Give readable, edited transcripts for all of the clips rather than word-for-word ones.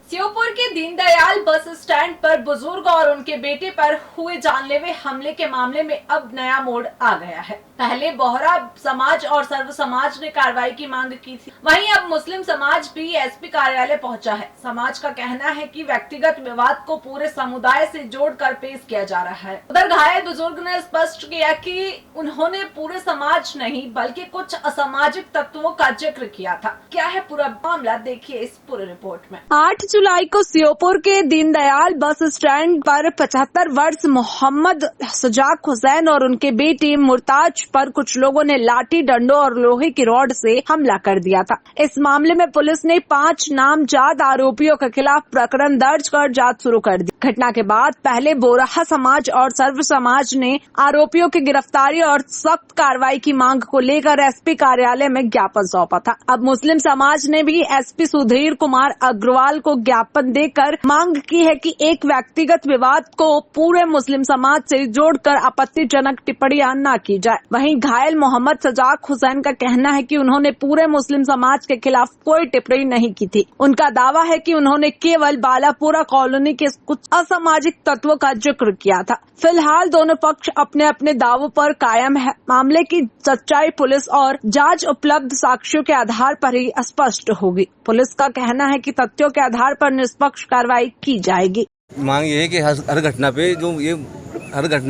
श्योपुर के Deendayal bus stand पर बुजुर्ग और उनके बेटे पर हुए जानलेवा हमले के मामले में अब नया मोड़ आ गया है। पहले बोहरा समाज और सर्व समाज ने कार्रवाई की मांग की थी, वहीं अब मुस्लिम समाज भी एसपी कार्यालय पहुंचा है। समाज का कहना है कि व्यक्तिगत विवाद को पूरे समुदाय से जोड़कर पेश किया जा रहा है। उधर घायल बुजुर्ग ने स्पष्ट किया कि उन्होंने पूरे समाज नहीं बल्कि कुछ असामाजिक तत्वों का जिक्र किया था। क्या है पूरा मामला, देखिए इस पूरे रिपोर्ट में। 8 जुलाई को श्योपुर के दीनदयाल बस स्टैंड पर 75 वर्ष मोहम्मद सजाक हुसैन और उनके बेटे मुर्ताज पर कुछ लोगों ने लाठी डंडों और लोहे की रॉड से हमला कर दिया था। इस मामले में पुलिस ने 5 नामजद आरोपियों के खिलाफ प्रकरण दर्ज कर जांच शुरू कर दी। घटना के बाद पहले बोराहा समाज और सर्व समाज ने आरोपियों की गिरफ्तारी और सख्त कार्रवाई की मांग को लेकर एसपी कार्यालय में ज्ञापन सौंपा था। अब मुस्लिम समाज ने भी एसपी सुधीर कुमार अग्रवाल को ज्ञापन देकर मांग की है कि एक व्यक्तिगत विवाद को पूरे मुस्लिम समाज से जोड़कर आपत्तिजनक टिप्पणियां न की जाए। वहीं घायल मोहम्मद सजाक हुसैन का कहना है कि उन्होंने पूरे मुस्लिम समाज के खिलाफ कोई टिप्पणी नहीं की थी। उनका दावा है कि उन्होंने केवल बालापुरा कॉलोनी के कुछ असामाजिक तत्वों का जिक्र किया था। फिलहाल दोनों पक्ष अपने अपने दावों पर कायम है। मामले की सच्चाई पुलिस और जांच उपलब्ध साक्ष्यों के आधार पर ही स्पष्ट होगी। पुलिस का कहना है कि तथ्यों के आधार पर निष्पक्ष कार्रवाई की जाएगी। मांग ये है कि हर घटना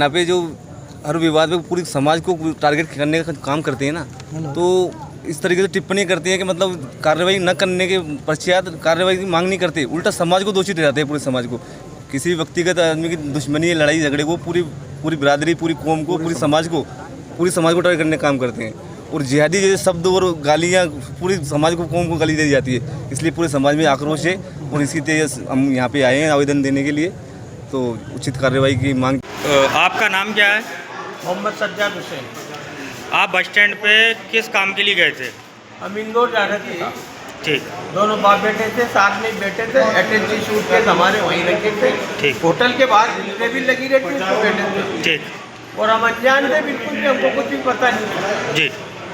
पे जो हर विवाद में पूरी समाज को टारगेट करने का काम करते हैं ना, तो इस तरीके से टिप्पणी करती है कि मतलब कार्रवाई न करने के पश्चात कार्रवाई की मांग नहीं करते, उल्टा समाज को दोषी ठहराते हैं। पूरे समाज को किसी व्यक्तिगत आदमी की दुश्मनी, लड़ाई झगड़े को पूरी बिरादरी, पूरी कौम को, पूरी समाज को टारगेट करने का काम करते हैं। और जिहादी जैसे शब्द और गालियाँ पूरी समाज को, कौम को गाली दी जाती है। इसलिए पूरे समाज में आक्रोश है और इसी तेज हम यहाँ पे आए हैं आवेदन देने के लिए, तो उचित कार्रवाई की मांग। आपका नाम क्या है? मोहम्मद सज्जाद हुसैन। आप बस स्टैंड पे किस काम के लिए गए थे? हम इंदौर जा रहे थे। ठीक। दोनों बाप बेटे थे, साथ में बैठे थे। अटेंडेंस शूट के हमारे वहीं रखे थे। ठीक। होटल के बाहर टेबल लगी रहती है, उसको बैठे थे। ठीक। और हम अनजान थे बिल्कुल भी, हमको कुछ भी पता नहीं। जी।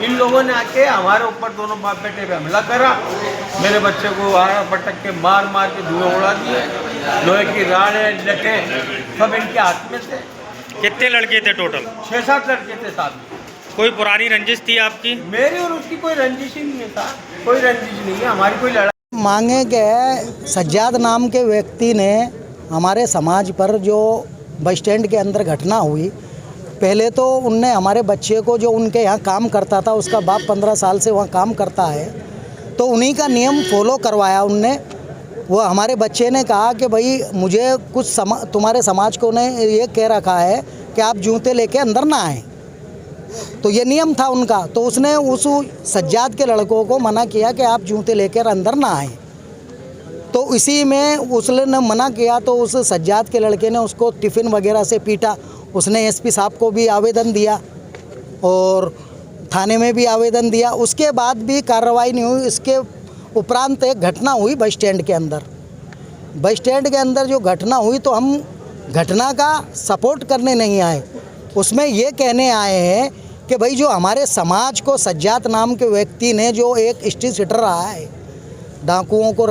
इन लोगों ने आके हमारे ऊपर दोनों बाप बेटे पे हमला करा। मेरे बच्चे को आरा पटक के मार के धुएं उड़ा दिए। लोहे की राडें, लटे सब इनके हाथ में थे। कितने लड़के थे टोटल? 6-7 लड़के थे साथ में। कोई पुरानी रंजिश थी आपकी? मेरी और उसकी कोई रंजिश ही नहीं था, कोई रंजिश नहीं है हमारी, कोई लड़ाई। मांगे के सज्जाद नाम के व्यक्ति ने हमारे समाज पर जो बस स्टैंड के अंदर घटना हुई, पहले तो उनने हमारे बच्चे को, जो उनके यहाँ काम करता था, उसका बाप 15 साल से वहाँ काम करता है, तो उन्हीं का नियम फॉलो करवाया उनने। वो हमारे बच्चे ने कहा कि भाई मुझे कुछ तुम्हारे समाज को ने ये कह रखा है कि आप जूते लेके अंदर ना आए, तो ये नियम था उनका। तो उसने उस सज्जाद के लड़कों को मना किया कि आप जूते लेकर अंदर ना आए। तो इसी में उसने मना किया, तो उस सज्जाद के लड़के ने उसको टिफ़िन वगैरह से पीटा। उसने एसपी साहब को भी आवेदन दिया और थाने में भी आवेदन दिया। उसके बाद भी कार्रवाई नहीं हुई। इसके उपरांत एक घटना हुई बस स्टैंड के अंदर। बस स्टैंड के अंदर जो घटना हुई, तो हम घटना का सपोर्ट करने नहीं आए, उसमें ये कहने आए हैं कि भाई जो हमारे समाज को सज्जाद नाम के व्यक्ति ने जो एक स्ट्रीट सीटर रहा है, डाकुओं को